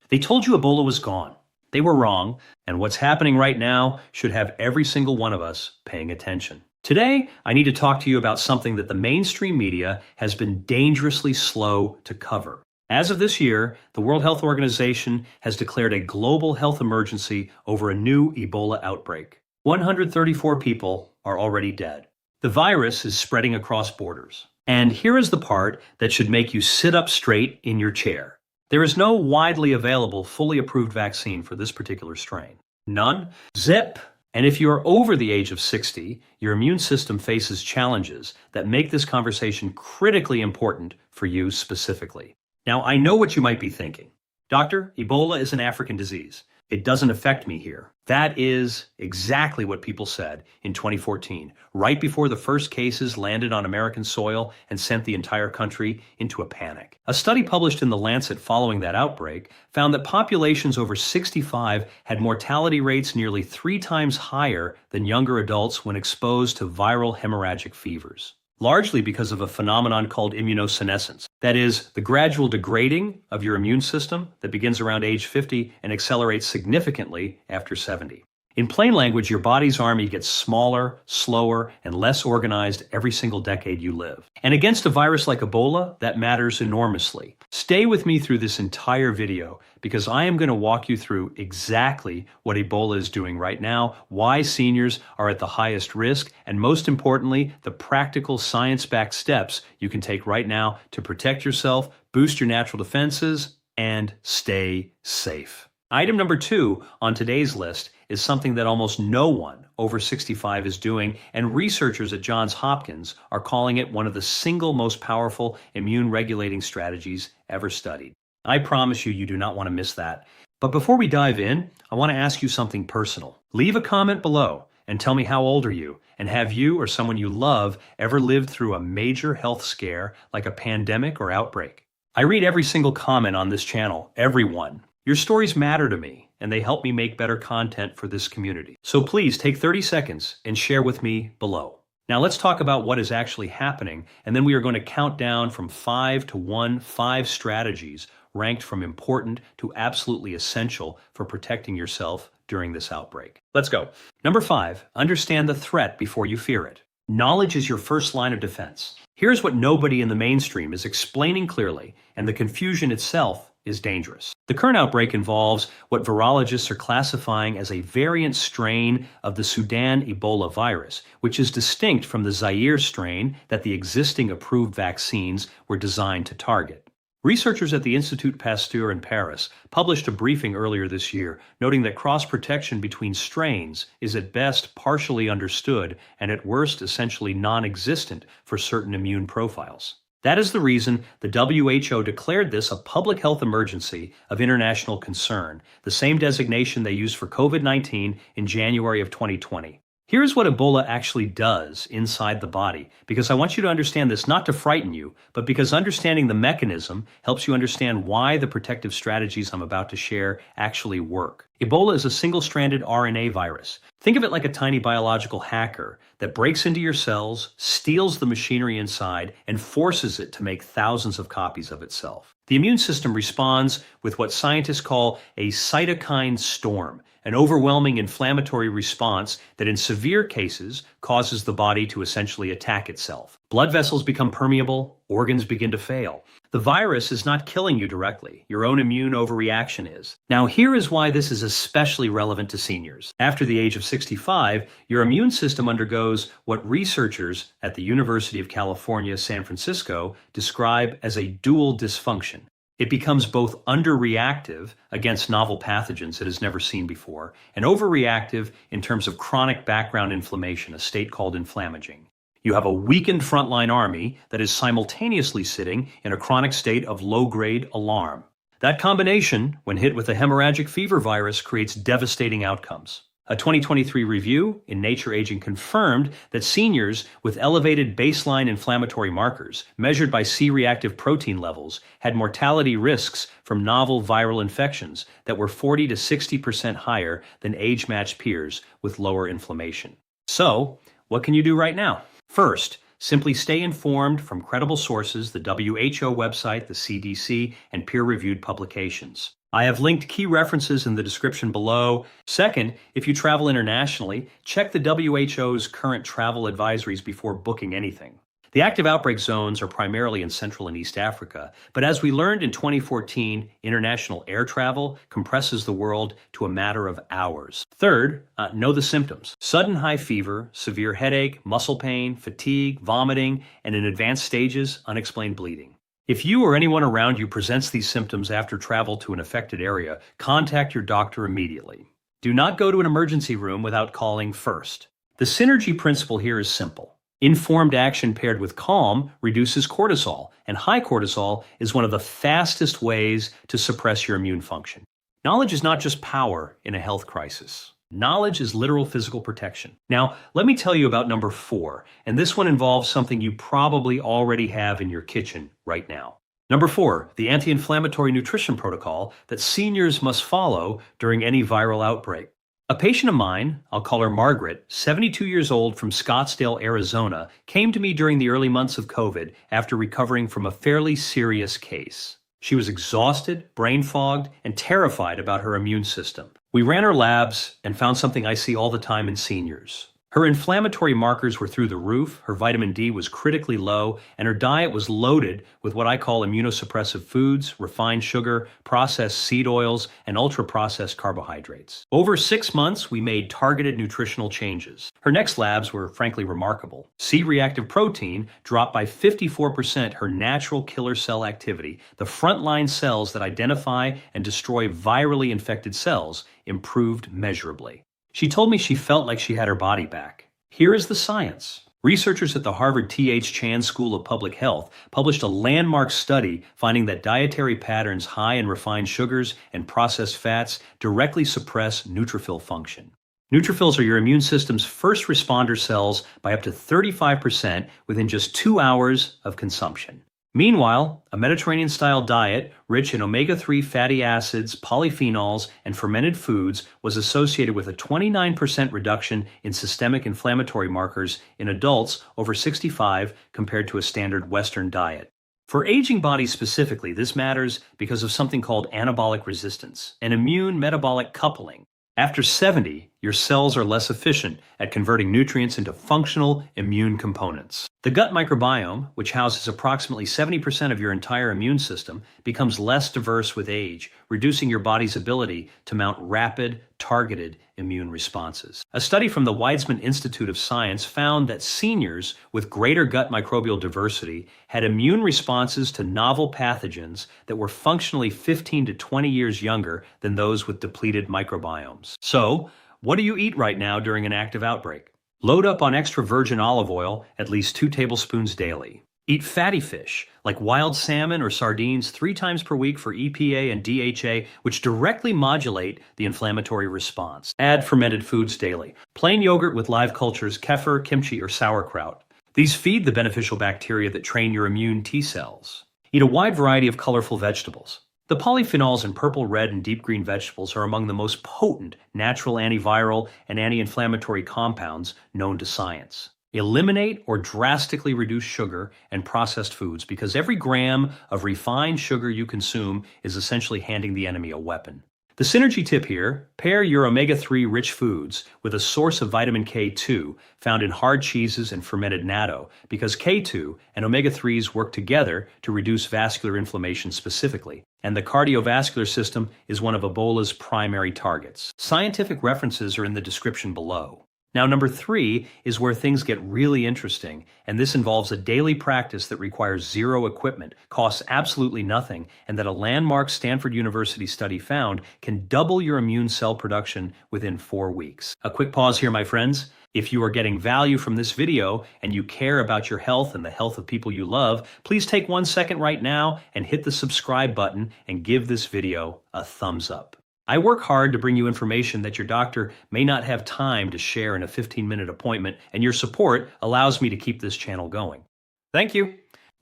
They told you Ebola was gone. They were wrong, and what's happening right now should have every single one of us paying attention. Today, I need to talk to you about something that the mainstream media has been dangerously slow to cover. As of this year, the World Health Organization has declared a global health emergency over a new Ebola outbreak. 134 people are already dead. The virus is spreading across borders. And here is the part that should make you sit up straight in your chair. There is no widely available, fully approved vaccine for this particular strain. None? Zip! And if you are over the age of 60, your immune system faces challenges that make this conversation critically important for you specifically. Now, I know what you might be thinking. Doctor, Ebola is an African disease. It doesn't affect me here. That is exactly what people said in 2014, right before the first cases landed on American soil and sent the entire country into a panic. A study published in The Lancet following that outbreak found that populations over 65 had mortality rates nearly 3 times higher than younger adults when exposed to viral hemorrhagic fevers, largely because of a phenomenon called immunosenescence. That is, the gradual degrading of your immune system that begins around age 50 and accelerates significantly after 70. In plain language, your body's army gets smaller, slower, and less organized every single decade you live. And against a virus like Ebola, that matters enormously. Stay with me through this entire video because I am going to walk you through exactly what Ebola is doing right now, why seniors are at the highest risk, and most importantly, the practical science-backed steps you can take right now to protect yourself, boost your natural defenses, and stay safe. Item number 2 on today's list is something that almost no one over 65 is doing, and researchers at Johns Hopkins are calling it one of the single most powerful immune regulating strategies ever studied. I promise you, you do not want to miss that. But before we dive in, I want to ask you something personal. Leave a comment below and tell me how old are you, and have you or someone you love ever lived through a major health scare like a pandemic or outbreak? I read every single comment on this channel, everyone. Your stories matter to me, and they help me make better content for this community. So please take 30 seconds and share with me below. Now let's talk about what is actually happening, and then we are going to count down from 5 to 1, 5 strategies ranked from important to absolutely essential for protecting yourself during this outbreak. Let's go. Number 5, understand the threat before you fear it. Knowledge is your first line of defense. Here's what nobody in the mainstream is explaining clearly, and the confusion itself is dangerous. The current outbreak involves what virologists are classifying as a variant strain of the Sudan Ebola virus, which is distinct from the Zaire strain that the existing approved vaccines were designed to target. Researchers at the Institut Pasteur in Paris published a briefing earlier this year, noting that cross-protection between strains is at best partially understood and at worst essentially non-existent for certain immune profiles. That is the reason the WHO declared this a public health emergency of international concern, the same designation they used for COVID-19 in January of 2020. Here's what Ebola actually does inside the body, because I want you to understand this not to frighten you, but because understanding the mechanism helps you understand why the protective strategies I'm about to share actually work. Ebola is a single-stranded RNA virus. Think of it like a tiny biological hacker that breaks into your cells, steals the machinery inside, and forces it to make thousands of copies of itself. The immune system responds with what scientists call a cytokine storm, an overwhelming inflammatory response that in severe cases causes the body to essentially attack itself. Blood vessels become permeable, organs begin to fail. The virus is not killing you directly. Your own immune overreaction is. Now, here is why this is especially relevant to seniors. After the age of 65, your immune system undergoes what researchers at the University of California, San Francisco describe as a dual dysfunction. It becomes both underreactive against novel pathogens it has never seen before, and overreactive in terms of chronic background inflammation, a state called inflammaging. You have a weakened frontline army that is simultaneously sitting in a chronic state of low-grade alarm. That combination, when hit with a hemorrhagic fever virus, creates devastating outcomes. A 2023 review in Nature Aging confirmed that seniors with elevated baseline inflammatory markers, measured by C-reactive protein levels, had mortality risks from novel viral infections that were 40 to 60% higher than age-matched peers with lower inflammation. So, what can you do right now? First, simply stay informed from credible sources, the WHO website, the CDC, and peer-reviewed publications. I have linked key references in the description below. Second, if you travel internationally, check the WHO's current travel advisories before booking anything. The active outbreak zones are primarily in Central and East Africa, but as we learned in 2014, international air travel compresses the world to a matter of hours. Third, know the symptoms. Sudden high fever, severe headache, muscle pain, fatigue, vomiting, and in advanced stages, unexplained bleeding. If you or anyone around you presents these symptoms after travel to an affected area, contact your doctor immediately. Do not go to an emergency room without calling first. The synergy principle here is simple. Informed action paired with calm reduces cortisol, and high cortisol is one of the fastest ways to suppress your immune function. Knowledge is not just power in a health crisis. Knowledge is literal physical protection. Now, let me tell you about number 4, and this one involves something you probably already have in your kitchen right now. Number 4, the anti-inflammatory nutrition protocol that seniors must follow during any viral outbreak. A patient of mine, I'll call her Margaret, 72 years old from Scottsdale, Arizona, came to me during the early months of COVID after recovering from a fairly serious case. She was exhausted, brain fogged, and terrified about her immune system. We ran her labs and found something I see all the time in seniors. Her inflammatory markers were through the roof, her vitamin D was critically low, and her diet was loaded with what I call immunosuppressive foods, refined sugar, processed seed oils, and ultra-processed carbohydrates. Over 6 months, we made targeted nutritional changes. Her next labs were frankly remarkable. C-reactive protein dropped by 54% her natural killer cell activity. The frontline cells that identify and destroy virally infected cells improved measurably. She told me she felt like she had her body back. Here is the science. Researchers at the Harvard T.H. Chan School of Public Health published a landmark study finding that dietary patterns high in refined sugars and processed fats directly suppress neutrophil function. Neutrophils are your immune system's first responder cells by up to 35% within just 2 hours of consumption. Meanwhile, a Mediterranean-style diet rich in omega-3 fatty acids, polyphenols, and fermented foods was associated with a 29% reduction in systemic inflammatory markers in adults over 65 compared to a standard Western diet. For aging bodies specifically, this matters because of something called anabolic resistance, an immune-metabolic coupling. After 70, your cells are less efficient at converting nutrients into functional immune components. The gut microbiome, which houses approximately 70% of your entire immune system, becomes less diverse with age, reducing your body's ability to mount rapid, targeted immune responses. A study from the Weizmann Institute of Science found that seniors with greater gut microbial diversity had immune responses to novel pathogens that were functionally 15 to 20 years younger than those with depleted microbiomes. So, what do you eat right now during an active outbreak? Load up on extra virgin olive oil, at least 2 tablespoons daily. Eat fatty fish, like wild salmon or sardines, 3 times per week for EPA and DHA, which directly modulate the inflammatory response. Add fermented foods daily. Plain yogurt with live cultures, kefir, kimchi, or sauerkraut. These feed the beneficial bacteria that train your immune T cells. Eat a wide variety of colorful vegetables. The polyphenols in purple, red, and deep green vegetables are among the most potent natural antiviral and anti-inflammatory compounds known to science. Eliminate or drastically reduce sugar and processed foods because every gram of refined sugar you consume is essentially handing the enemy a weapon. The synergy tip here, pair your omega-3 rich foods with a source of vitamin K2 found in hard cheeses and fermented natto because K2 and omega-3s work together to reduce vascular inflammation specifically, and the cardiovascular system is one of Ebola's primary targets. Scientific references are in the description below. Now, number 3 is where things get really interesting, and this involves a daily practice that requires zero equipment, costs absolutely nothing, and that a landmark Stanford University study found can double your immune cell production within 4 weeks. A quick pause here, my friends. If you are getting value from this video and you care about your health and the health of people you love, please take 1 second right now and hit the subscribe button and give this video a thumbs up. I work hard to bring you information that your doctor may not have time to share in a 15-minute appointment, and your support allows me to keep this channel going. Thank you.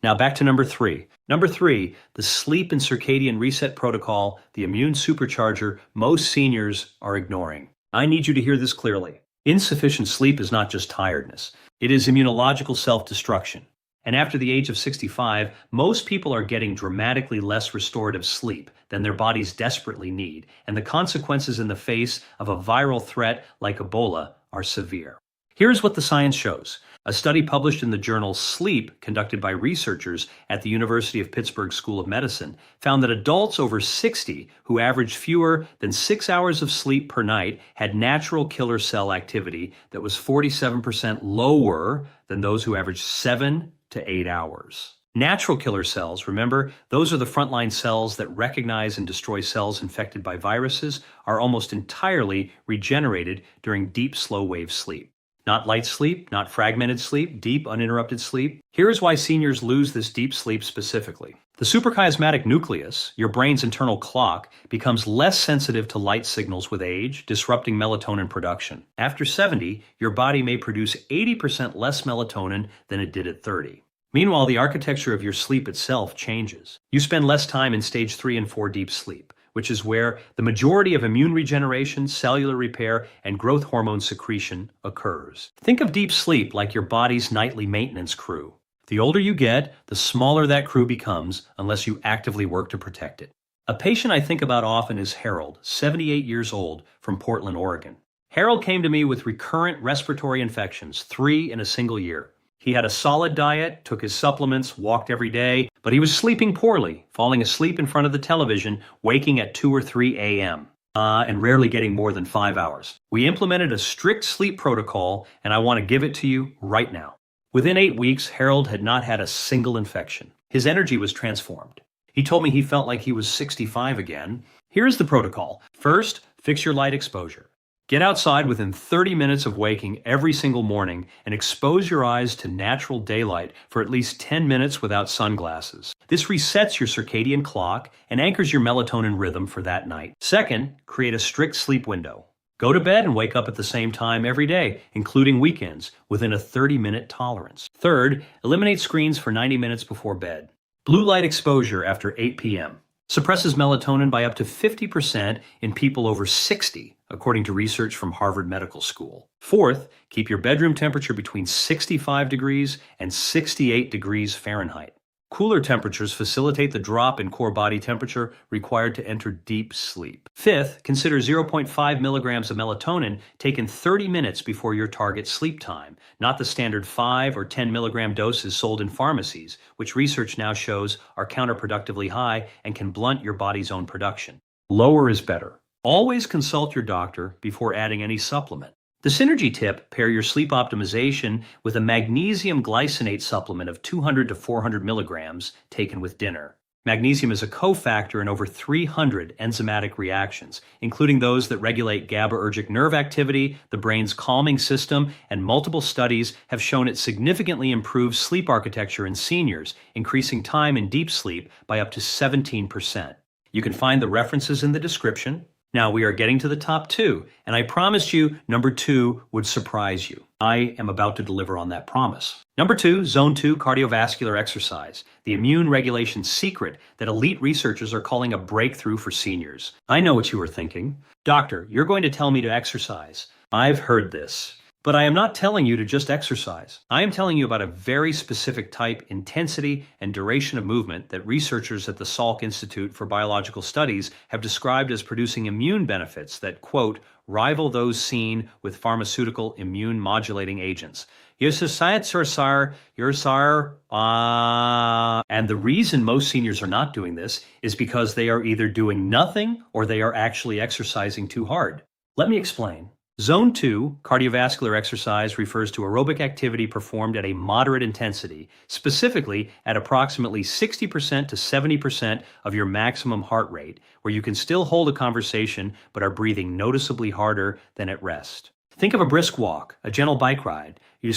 Now back to number 3. Number 3, the sleep and circadian reset protocol, the immune supercharger most seniors are ignoring. I need you to hear this clearly. Insufficient sleep is not just tiredness. It is immunological self-destruction. And after the age of 65, most people are getting dramatically less restorative sleep than their bodies desperately need, and the consequences in the face of a viral threat like Ebola are severe. Here's what the science shows. A study published in the journal Sleep, conducted by researchers at the University of Pittsburgh School of Medicine, found that adults over 60 who averaged fewer than 6 hours of sleep per night had natural killer cell activity that was 47% lower than those who averaged 7 to 8 hours. Natural killer cells, remember, those are the frontline cells that recognize and destroy cells infected by viruses, are almost entirely regenerated during deep, slow-wave sleep. Not light sleep, not fragmented sleep, deep, uninterrupted sleep. Here is why seniors lose this deep sleep specifically. The suprachiasmatic nucleus, your brain's internal clock, becomes less sensitive to light signals with age, disrupting melatonin production. After 70, your body may produce 80% less melatonin than it did at 30. Meanwhile, the architecture of your sleep itself changes. You spend less time in stage 3 and 4 deep sleep, which is where the majority of immune regeneration, cellular repair, and growth hormone secretion occurs. Think of deep sleep like your body's nightly maintenance crew. The older you get, the smaller that crew becomes unless you actively work to protect it. A patient I think about often is Harold, 78 years old, from Portland, Oregon. Harold came to me with recurrent respiratory infections, 3 in a single year. He had a solid diet, took his supplements, walked every day, but he was sleeping poorly, falling asleep in front of the television, waking at 2 or 3 a.m., and rarely getting more than 5 hours. We implemented a strict sleep protocol, and I want to give it to you right now. Within 8 weeks, Harold had not had a single infection. His energy was transformed. He told me he felt like he was 65 again. Here's the protocol. First, fix your light exposure. Get outside within 30 minutes of waking every single morning and expose your eyes to natural daylight for at least 10 minutes without sunglasses. This resets your circadian clock and anchors your melatonin rhythm for that night. Second, create a strict sleep window. Go to bed and wake up at the same time every day, including weekends, within a 30-minute tolerance. Third, eliminate screens for 90 minutes before bed. Blue light exposure after 8 p.m. suppresses melatonin by up to 50% in people over 60, according to research from Harvard Medical School. Fourth, keep your bedroom temperature between 65 degrees and 68 degrees Fahrenheit. Cooler temperatures facilitate the drop in core body temperature required to enter deep sleep. Fifth, consider 0.5 milligrams of melatonin taken 30 minutes before your target sleep time, not the standard 5 or 10 milligram doses sold in pharmacies, which research now shows are counterproductively high and can blunt your body's own production. Lower is better. Always consult your doctor before adding any supplement. The Synergy tip: pair your sleep optimization with a magnesium glycinate supplement of 200 to 400 milligrams taken with dinner. Magnesium is a cofactor in over 300 enzymatic reactions, including those that regulate GABAergic nerve activity, the brain's calming system, and multiple studies have shown it significantly improves sleep architecture in seniors, increasing time in deep sleep by up to 17%. You can find the references in the description. Now we are getting to the top 2, and I promised you number 2 would surprise you. I am about to deliver on that promise. Number 2, Zone 2 cardiovascular exercise, the immune regulation secret that elite researchers are calling a breakthrough for seniors. I know what you are thinking. Doctor, you're going to tell me to exercise. I've heard this. But I am not telling you to just exercise. I am telling you about a very specific type, intensity, and duration of movement that researchers at the Salk Institute for Biological Studies have described as producing immune benefits that, quote, rival those seen with pharmaceutical immune modulating agents. And the reason most seniors are not doing this is because they are either doing nothing or they are actually exercising too hard. Let me explain. Zone 2, cardiovascular exercise, refers to aerobic activity performed at a moderate intensity, specifically at approximately 60% to 70% of your maximum heart rate, where you can still hold a conversation but are breathing noticeably harder than at rest. Think of a brisk walk, a gentle bike ride, or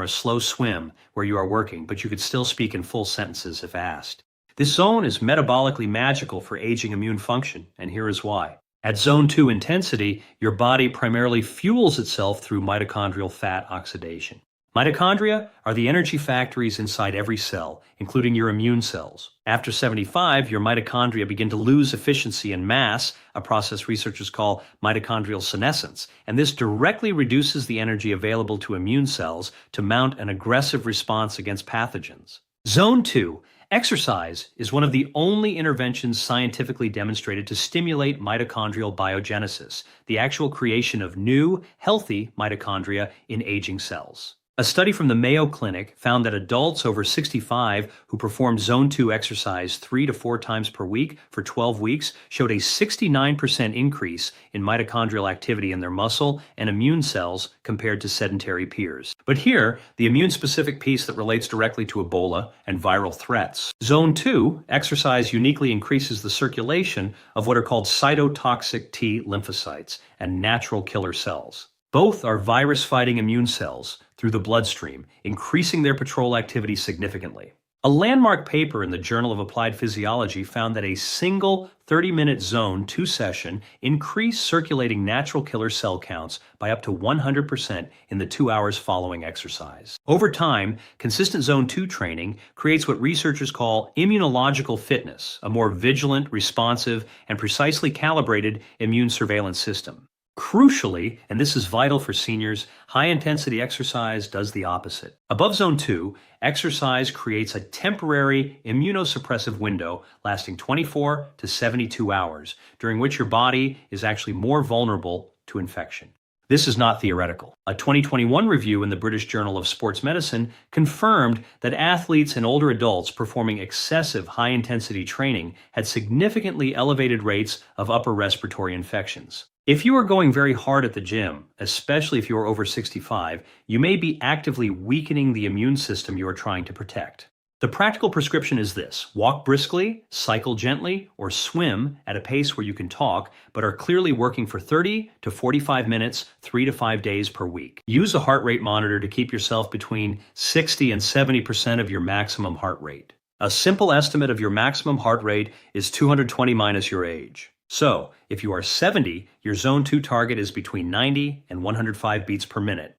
a slow swim where you are working, but you could still speak in full sentences if asked. This zone is metabolically magical for aging immune function, and here is why. At Zone 2 intensity, your body primarily fuels itself through mitochondrial fat oxidation. Mitochondria are the energy factories inside every cell, including your immune cells. After 75, your mitochondria begin to lose efficiency and mass, a process researchers call mitochondrial senescence, and this directly reduces the energy available to immune cells to mount an aggressive response against pathogens. Zone 2. Exercise is one of the only interventions scientifically demonstrated to stimulate mitochondrial biogenesis, the actual creation of new, healthy mitochondria in aging cells. A study from the Mayo Clinic found that adults over 65 who performed Zone 2 exercise 3 to 4 times per week for 12 weeks showed a 69% increase in mitochondrial activity in their muscle and immune cells compared to sedentary peers. But here, the immune-specific piece that relates directly to Ebola and viral threats. Zone 2 exercise uniquely increases the circulation of what are called cytotoxic T lymphocytes and natural killer cells. Both are virus-fighting immune cells through the bloodstream, increasing their patrol activity significantly. A landmark paper in the Journal of Applied Physiology found that a single 30-minute Zone 2 session increased circulating natural killer cell counts by up to 100% in the 2 hours following exercise. Over time, consistent Zone 2 training creates what researchers call immunological fitness, a more vigilant, responsive, and precisely calibrated immune surveillance system. Crucially, and this is vital for seniors, high-intensity exercise does the opposite. Above Zone 2, exercise creates a temporary immunosuppressive window lasting 24 to 72 hours, during which your body is actually more vulnerable to infection. This is not theoretical. A 2021 review in the British Journal of Sports Medicine confirmed that athletes and older adults performing excessive high-intensity training had significantly elevated rates of upper respiratory infections. If you are going very hard at the gym, especially if you are over 65, you may be actively weakening the immune system you are trying to protect. The practical prescription is this: walk briskly, cycle gently, or swim at a pace where you can talk, but are clearly working for 30 to 45 minutes, 3 to 5 days per week. Use a heart rate monitor to keep yourself between 60 and 70% of your maximum heart rate. A simple estimate of your maximum heart rate is 220 minus your age. So, if you are 70, your Zone 2 target is between 90 and 105 beats per minute.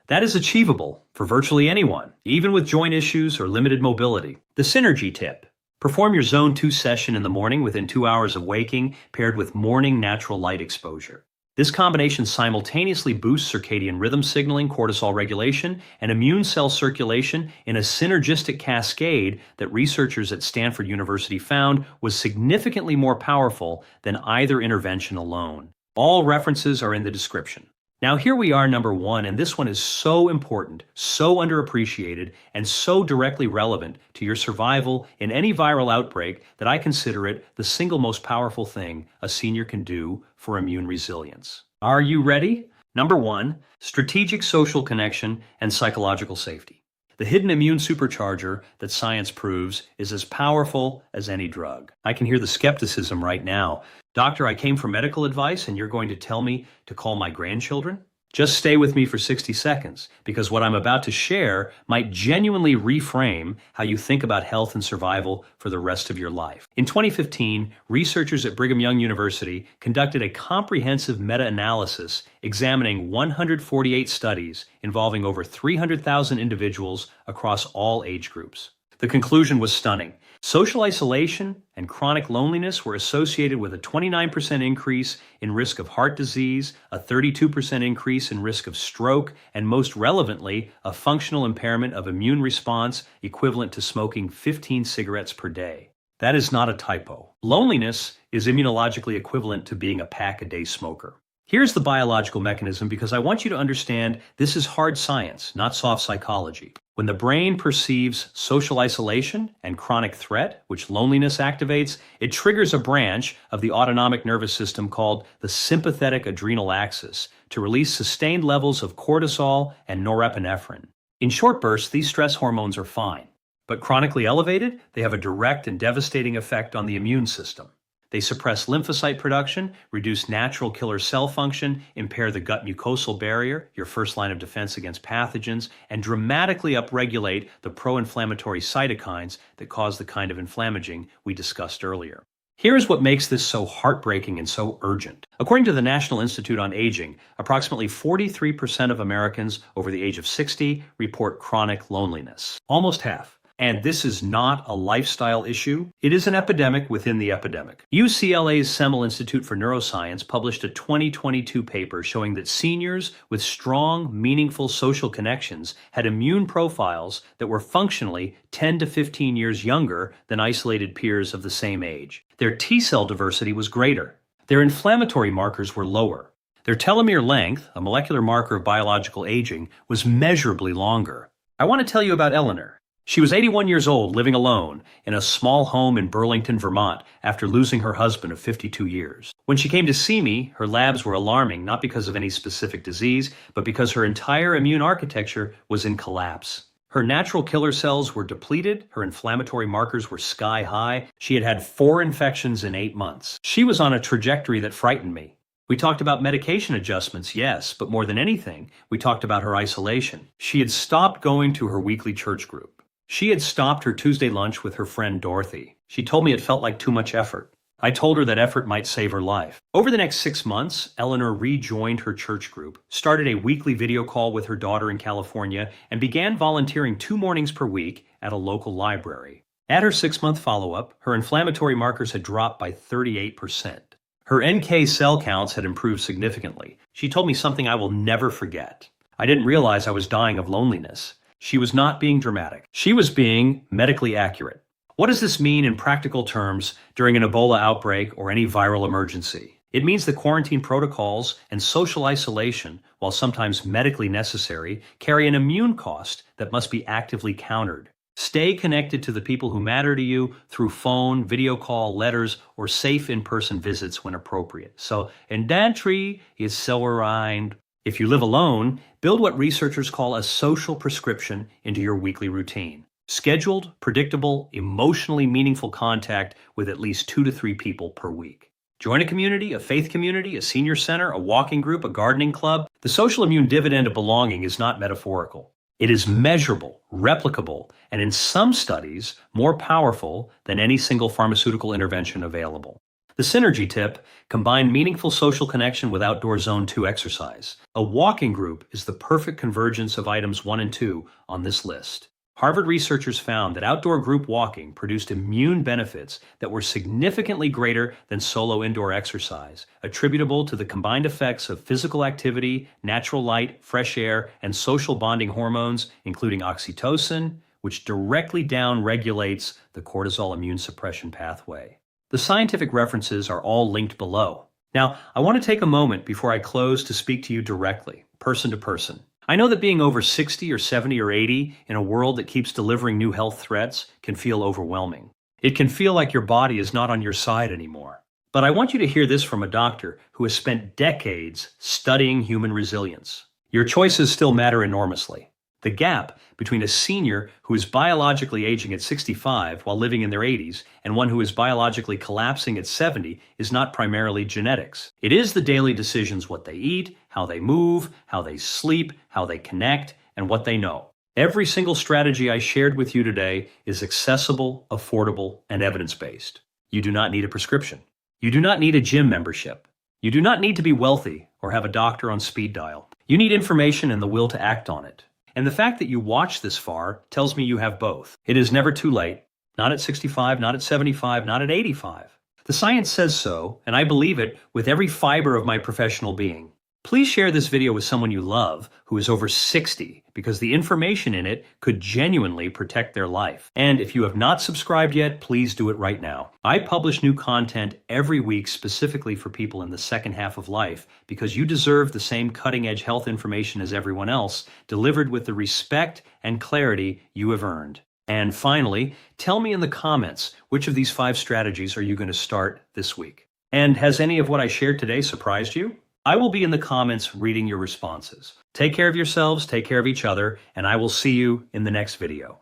That is achievable for virtually anyone, even with joint issues or limited mobility. The synergy tip: perform your Zone 2 session in the morning within 2 hours of waking, paired with morning natural light exposure. This combination simultaneously boosts circadian rhythm signaling, cortisol regulation, and immune cell circulation in a synergistic cascade that researchers at Stanford University found was significantly more powerful than either intervention alone. All references are in the description. Now here we are, number 1, and this one is so important, so underappreciated, and so directly relevant to your survival in any viral outbreak that I consider it the single most powerful thing a senior can do for immune resilience. Are you ready? Number 1, strategic social connection and psychological safety. The hidden immune supercharger that science proves is as powerful as any drug. I can hear the skepticism right now. Doctor, I came for medical advice and you're going to tell me to call my grandchildren? Just stay with me for 60 seconds, because what I'm about to share might genuinely reframe how you think about health and survival for the rest of your life. In 2015, researchers at Brigham Young University conducted a comprehensive meta-analysis examining 148 studies involving over 300,000 individuals across all age groups. The conclusion was stunning. Social isolation and chronic loneliness were associated with a 29% increase in risk of heart disease, a 32% increase in risk of stroke, and most relevantly, a functional impairment of immune response equivalent to smoking 15 cigarettes per day. That is not a typo. Loneliness is immunologically equivalent to being a pack-a-day smoker. Here's the biological mechanism, because I want you to understand this is hard science, not soft psychology. When the brain perceives social isolation and chronic threat, which loneliness activates, it triggers a branch of the autonomic nervous system called the sympathetic adrenal axis to release sustained levels of cortisol and norepinephrine. In short bursts, these stress hormones are fine, but chronically elevated, they have a direct and devastating effect on the immune system. They suppress lymphocyte production, reduce natural killer cell function, impair the gut mucosal barrier, your first line of defense against pathogens, and dramatically upregulate the pro-inflammatory cytokines that cause the kind of inflammaging we discussed earlier. Here's what makes this so heartbreaking and so urgent. According to the National Institute on Aging, approximately 43% of Americans over the age of 60 report chronic loneliness. Almost half. And this is not a lifestyle issue. It is an epidemic within the epidemic. UCLA's Semel Institute for Neuroscience published a 2022 paper showing that seniors with strong, meaningful social connections had immune profiles that were functionally 10 to 15 years younger than isolated peers of the same age. Their T-cell diversity was greater. Their inflammatory markers were lower. Their telomere length, a molecular marker of biological aging, was measurably longer. I want to tell you about Eleanor. She was 81 years old, living alone in a small home in Burlington, Vermont, after losing her husband of 52 years. When she came to see me, her labs were alarming, not because of any specific disease, but because her entire immune architecture was in collapse. Her natural killer cells were depleted, her inflammatory markers were sky high, she had had 4 infections in 8 months. She was on a trajectory that frightened me. We talked about medication adjustments, yes, but more than anything, we talked about her isolation. She had stopped going to her weekly church group. She had stopped her Tuesday lunch with her friend Dorothy. She told me it felt like too much effort. I told her that effort might save her life. Over the next 6 months, Eleanor rejoined her church group, started a weekly video call with her daughter in California, and began volunteering 2 mornings per week at a local library. At her 6-month follow-up, her inflammatory markers had dropped by 38%. Her NK cell counts had improved significantly. She told me something I will never forget. I didn't realize I was dying of loneliness. She was not being dramatic. She was being medically accurate. What does this mean in practical terms during an Ebola outbreak or any viral emergency? It means the quarantine protocols and social isolation, while sometimes medically necessary, carry an immune cost that must be actively countered. Stay connected to the people who matter to you through phone, video call, letters, or safe in-person visits when appropriate. So, en dantry is so arind. If you live alone, build what researchers call a social prescription into your weekly routine. Scheduled, predictable, emotionally meaningful contact with at least 2 to 3 people per week. Join a community, a faith community, a senior center, a walking group, a gardening club. The social immune dividend of belonging is not metaphorical. It is measurable, replicable, and in some studies, more powerful than any single pharmaceutical intervention available. The synergy tip: combine meaningful social connection with outdoor zone 2 exercise. A walking group is the perfect convergence of items 1 and 2 on this list. Harvard researchers found that outdoor group walking produced immune benefits that were significantly greater than solo indoor exercise, attributable to the combined effects of physical activity, natural light, fresh air, and social bonding hormones, including oxytocin, which directly down-regulates the cortisol immune suppression pathway. The scientific references are all linked below. Now, I want to take a moment before I close to speak to you directly, person to person. I know that being over 60 or 70 or 80 in a world that keeps delivering new health threats can feel overwhelming. It can feel like your body is not on your side anymore. But I want you to hear this from a doctor who has spent decades studying human resilience. Your choices still matter enormously. The gap between a senior who is biologically aging at 65 while living in their 80s and one who is biologically collapsing at 70 is not primarily genetics. It is the daily decisions: what they eat, how they move, how they sleep, how they connect, and what they know. Every single strategy I shared with you today is accessible, affordable, and evidence-based. You do not need a prescription. You do not need a gym membership. You do not need to be wealthy or have a doctor on speed dial. You need information and the will to act on it. And the fact that you watched this far tells me you have both. It is never too late. Not at 65, not at 75, not at 85. The science says so, and I believe it with every fiber of my professional being. Please share this video with someone you love who is over 60, because the information in it could genuinely protect their life. And if you have not subscribed yet, please do it right now. I publish new content every week specifically for people in the second half of life, because you deserve the same cutting-edge health information as everyone else, delivered with the respect and clarity you have earned. And finally, tell me in the comments, which of these 5 strategies are you going to start this week? And has any of what I shared today surprised you? I will be in the comments reading your responses. Take care of yourselves, take care of each other, and I will see you in the next video.